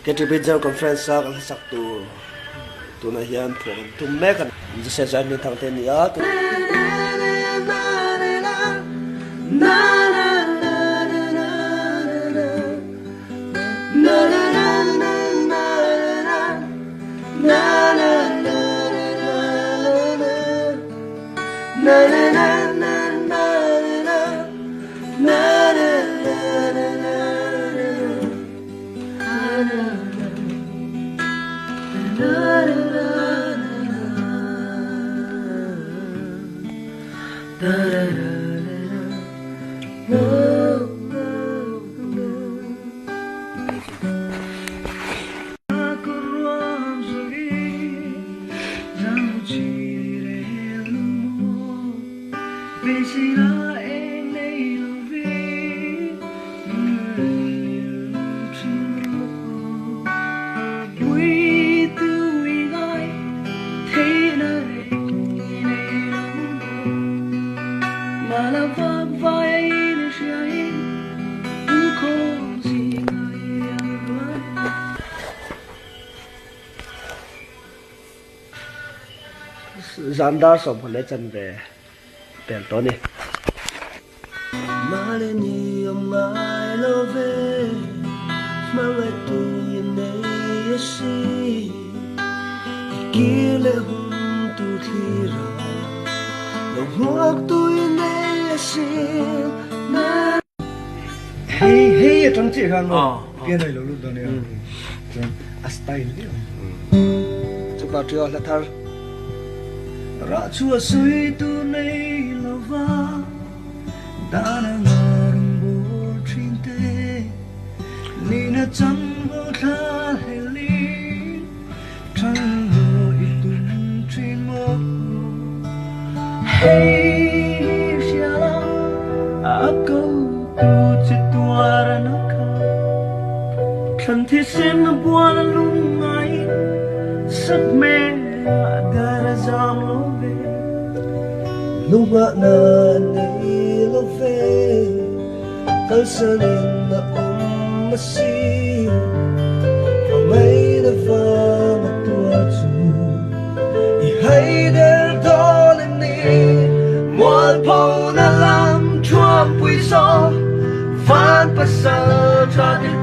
cái trip video conference sa kan sak tu na hian phone tu me kan se jan ni thang te ni a Zandar som phone chan ve pel to ni maleni mai lo ve mai tu ne yesi kile hun tu thira lo hok tu ne yesi hey trong chị khang lo kia này lo lúc đó này a style đi chụp bao nhiêu là thar ra chua suy tu nei lova dana ngarung bo trinte ni na cham bo tha heli chang bo itun trin mo hey shala ako tu chi tuara na ka khan thi sem na buan lung ai sat me gara jam lo Luwa na nilofe kalsanin na masi Pamay na famatuatu Ihay del dolen ni Mual po na lam chuang puiso Fan pasal tradin